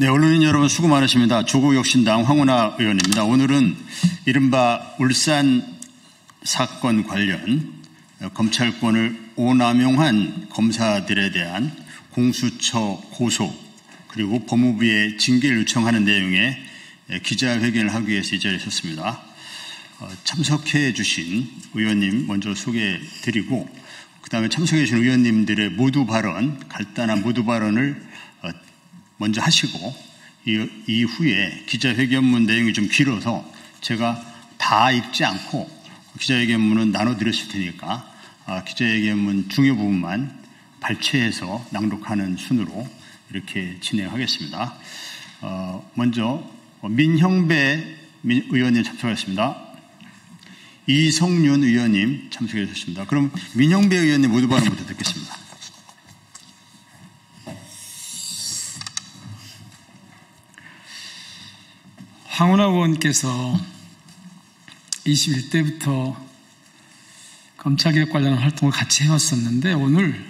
네, 언론인 여러분 수고 많으십니다. 조국혁신당 황운하 의원입니다. 오늘은 이른바 울산 사건 관련 검찰권을 오남용한 검사들에 대한 공수처 고소 그리고 법무부의 징계를 요청하는 내용의 기자회견을 하기 위해서 이 자리에 섰습니다. 참석해 주신 의원님 먼저 소개해 드리고 그 다음에 참석해 주신 의원님들의 모두 발언, 간단한 모두 발언을 먼저 하시고 이후에 기자회견문 내용이 좀 길어서 제가 다 읽지 않고 기자회견문은 나눠드렸을 테니까 기자회견문 중요 부분만 발췌해서 낭독하는 순으로 이렇게 진행하겠습니다. 먼저 민형배 의원님 참석하셨습니다. 이성윤 의원님 참석해 주셨습니다. 그럼 민형배 의원님 모두 발언부터 듣겠습니다. 황운하 의원께서 21대부터 검찰개혁 관련 활동을 같이 해왔었는데 오늘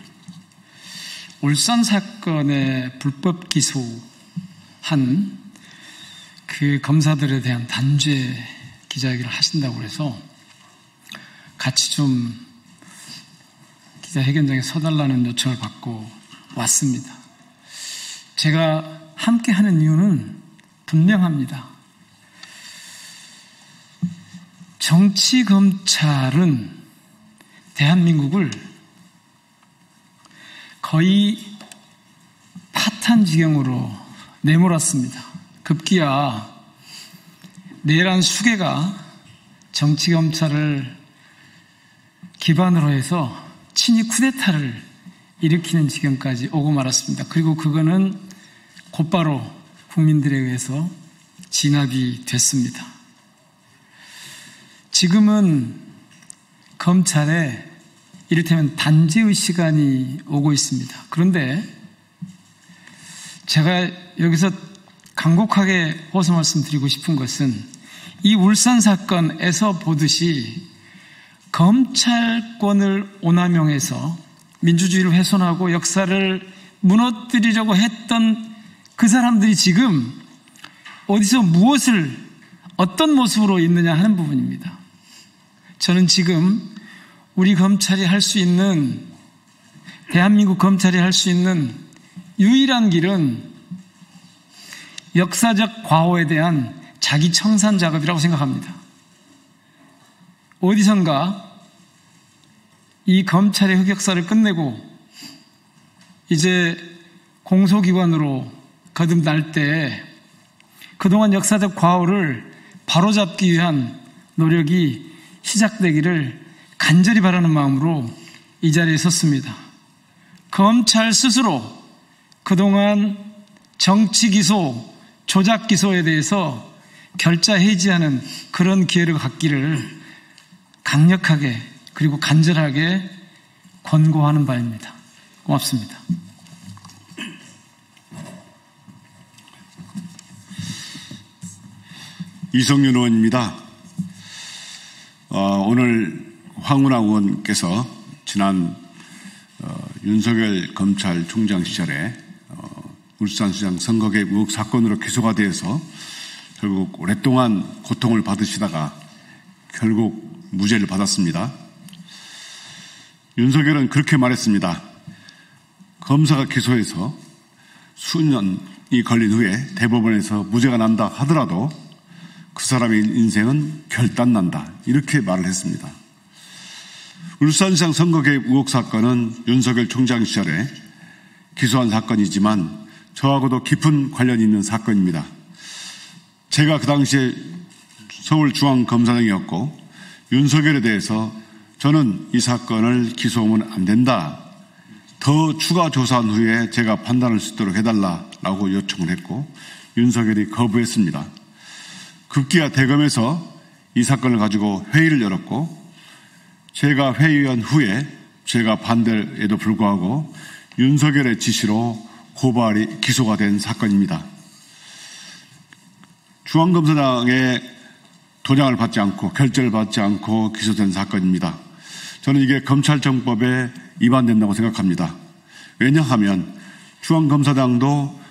울산 사건에 불법 기소한 그 검사들에 대한 단죄 기자회견을 하신다고 해서 같이 좀 기자회견장에 서달라는 요청을 받고 왔습니다. 제가 함께 하는 이유는 분명합니다. 정치검찰은 대한민국을 거의 파탄 지경으로 내몰았습니다. 급기야 내란 수괴가 정치검찰을 기반으로 해서 친위 쿠데타를 일으키는 지경까지 오고 말았습니다. 그리고 그거는 곧바로 국민들에 의해서 진압이 됐습니다. 지금은 검찰에 이를테면 단죄의 시간이 오고 있습니다. 그런데 제가 여기서 간곡하게 호소 말씀드리고 싶은 것은 이 울산 사건에서 보듯이 검찰권을 오남용해서 민주주의를 훼손하고 역사를 무너뜨리려고 했던 그 사람들이 지금 어디서 무엇을 어떤 모습으로 있느냐 하는 부분입니다. 저는 지금 우리 검찰이 할 수 있는, 대한민국 검찰이 할 수 있는 유일한 길은 역사적 과오에 대한 자기 청산 작업이라고 생각합니다. 어디선가 이 검찰의 흑역사를 끝내고 이제 공소기관으로 거듭날 때 그동안 역사적 과오를 바로잡기 위한 노력이 시작되기를 간절히 바라는 마음으로 이 자리에 섰습니다. 검찰 스스로 그동안 정치기소, 조작기소에 대해서 결자 해지하는 그런 기회를 갖기를 강력하게 그리고 간절하게 권고하는 바입니다. 고맙습니다. 이성윤 의원입니다. 오늘 황운하 의원께서 지난 윤석열 검찰총장 시절에 울산시장 선거 개입 의혹 사건으로 기소가 되어서 결국 오랫동안 고통을 받으시다가 결국 무죄를 받았습니다. 윤석열은 그렇게 말했습니다. 검사가 기소해서 수년이 걸린 후에 대법원에서 무죄가 난다 하더라도 그 사람의 인생은 결단난다. 이렇게 말을 했습니다. 울산시장 선거 개입 의혹 사건은 윤석열 총장 시절에 기소한 사건이지만 저하고도 깊은 관련이 있는 사건입니다. 제가 그 당시에 서울중앙검사장이었고 윤석열에 대해서 저는 이 사건을 기소하면 안 된다. 더 추가 조사한 후에 제가 판단할 수 있도록 해달라고 요청을 했고 윤석열이 거부했습니다. 급기야 대검에서 이 사건을 가지고 회의를 열었고 제가 회의한 후에 제가 반대에도 불구하고 윤석열의 지시로 고발이 기소가 된 사건입니다. 중앙검사장의 도장을 받지 않고 결재를 받지 않고 기소된 사건입니다. 저는 이게 검찰청법에 위반된다고 생각합니다. 왜냐하면 중앙검사장도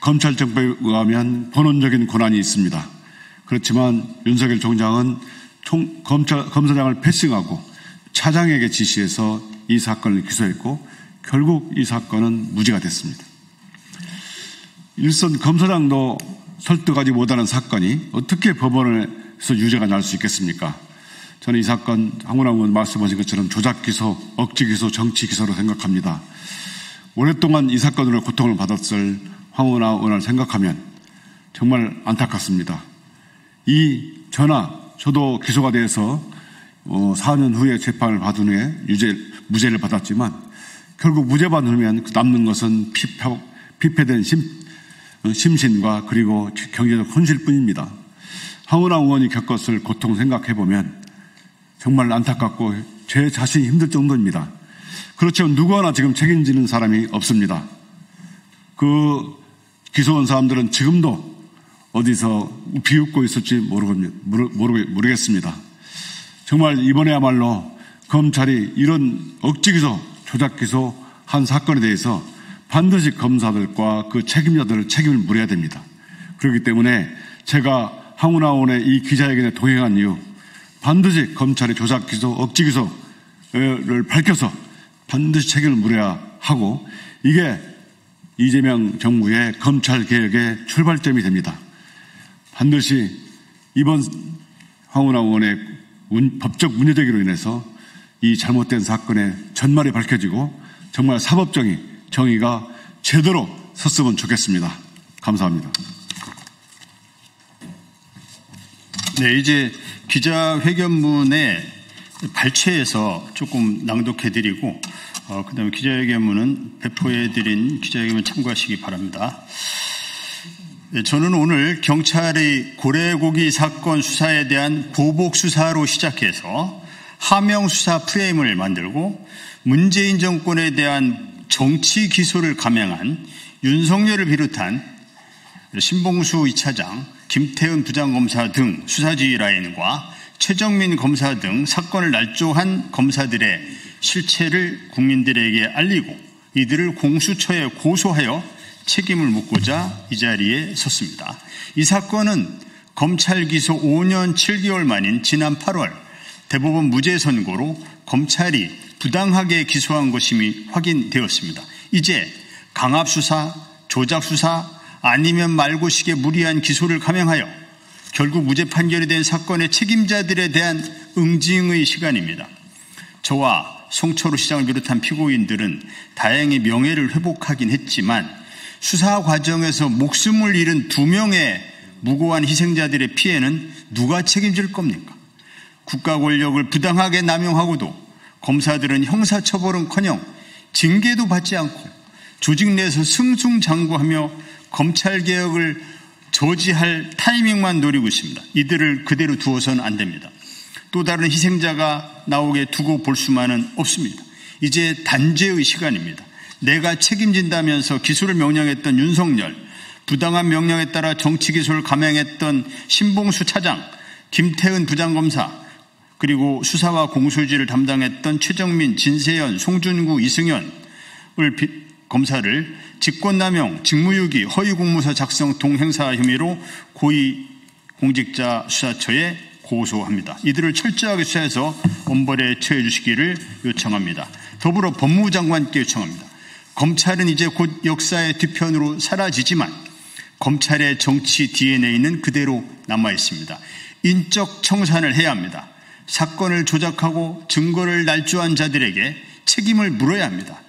검찰정법에 의하면 본원적인 권한이 있습니다. 그렇지만 윤석열 총장은 검사장을 패싱하고 차장에게 지시해서 이 사건을 기소했고 결국 이 사건은 무죄가 됐습니다. 일선 검사장도 설득하지 못하는 사건이 어떻게 법원에서 유죄가 날 수 있겠습니까? 저는 이 사건 황운하 의원 말씀하신 것처럼 조작기소, 억지기소, 정치기소로 생각합니다. 오랫동안 이 사건으로 고통을 받았을 황운하 의원을 생각하면 정말 안타깝습니다. 이 저도 기소가 돼서 4년 후에 재판을 받은 후에 무죄를 받았지만 결국 무죄 받으면 남는 것은 피폐된 심신과 그리고 경제적 손실뿐입니다. 황운하 의원이 겪었을 고통 생각해보면 정말 안타깝고 제 자신이 힘들 정도입니다. 그렇지만 누구 하나 지금 책임지는 사람이 없습니다. 그 기소한 사람들은 지금도 어디서 비웃고 있을지 모르겠습니다. 정말 이번에야말로 검찰이 이런 억지기소, 조작기소 한 사건에 대해서 반드시 검사들과 그 책임자들을 책임을 물어야 됩니다. 그렇기 때문에 제가 황운하 의원의 이 기자회견에 동행한 이유, 반드시 검찰의 조작기소, 억지기소를 밝혀서 반드시 책임을 물어야 하고 이게 이재명 정부의 검찰개혁의 출발점이 됩니다. 반드시 이번 황운하 의원의 법적 문제제기로 인해서 이 잘못된 사건의 전말이 밝혀지고 정말 정의가 제대로 섰으면 좋겠습니다. 감사합니다. 네, 이제 기자회견문에 발췌해서 조금 낭독해드리고 그다음에 기자회견문은 배포해드린 기자회견문 참고하시기 바랍니다. 네, 저는 오늘 경찰의 고래고기 사건 수사에 대한 보복 수사로 시작해서 하명 수사 프레임을 만들고 문재인 정권에 대한 정치 기소를 감행한 윤석열을 비롯한 신봉수 2차장, 김태은 부장검사 등 수사지휘 라인과 최정민 검사 등 사건을 날조한 검사들의 실체를 국민들에게 알리고 이들을 공수처에 고소하여 책임을 묻고자 이 자리에 섰습니다. 이 사건은 검찰 기소 5년 7개월 만인 지난 8월 대법원 무죄 선고로 검찰이 부당하게 기소한 것임이 확인되었습니다. 이제 강압수사, 조작수사 아니면 말고식의 무리한 기소를 감행하여 결국 무죄 판결이 된 사건의 책임자들에 대한 응징의 시간입니다. 저와 송철호 시장을 비롯한 피고인들은 다행히 명예를 회복하긴 했지만 수사 과정에서 목숨을 잃은 2명의 무고한 희생자들의 피해는 누가 책임질 겁니까? 국가 권력을 부당하게 남용하고도 검사들은 형사처벌은커녕 징계도 받지 않고 조직 내에서 승승장구하며 검찰개혁을 저지할 타이밍만 노리고 있습니다. 이들을 그대로 두어서는 안 됩니다. 또 다른 희생자가 나오게 두고 볼 수만은 없습니다. 이제 단죄의 시간입니다. 내가 책임진다면서 기소를 명령했던 윤석열, 부당한 명령에 따라 정치기소를 감행했던 신봉수 차장, 김태은 부장검사, 그리고 수사와 공소지를 담당했던 최정민, 진세현, 송준구, 이승현을 검사를 직권남용, 직무유기, 허위공문서 작성 동행사 혐의로 고위공직자 수사처에 고소합니다. 이들을 철저하게 수사해서 엄벌에 처해 주시기를 요청합니다. 더불어 법무부 장관께 요청합니다. 검찰은 이제 곧 역사의 뒤편으로 사라지지만 검찰의 정치 DNA는 그대로 남아있습니다. 인적 청산을 해야 합니다. 사건을 조작하고 증거를 날조한 자들에게 책임을 물어야 합니다.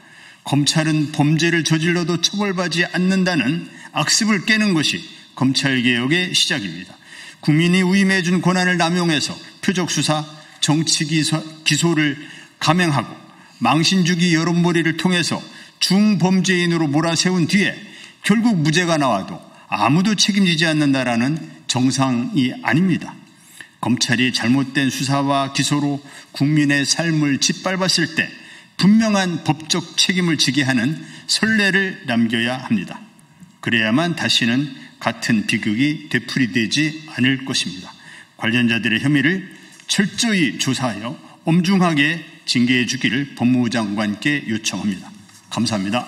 검찰은 범죄를 저질러도 처벌받지 않는다는 악습을 깨는 것이 검찰개혁의 시작입니다. 국민이 위임해준 권한을 남용해서 표적수사, 정치기소를 감행하고 망신주기 여론몰이를 통해서 중범죄인으로 몰아세운 뒤에 결국 무죄가 나와도 아무도 책임지지 않는다라는 정상이 아닙니다. 검찰이 잘못된 수사와 기소로 국민의 삶을 짓밟았을 때 분명한 법적 책임을 지게 하는 선례를 남겨야 합니다. 그래야만 다시는 같은 비극이 되풀이되지 않을 것입니다. 관련자들의 혐의를 철저히 조사하여 엄중하게 징계해 주기를 법무부 장관께 요청합니다. 감사합니다.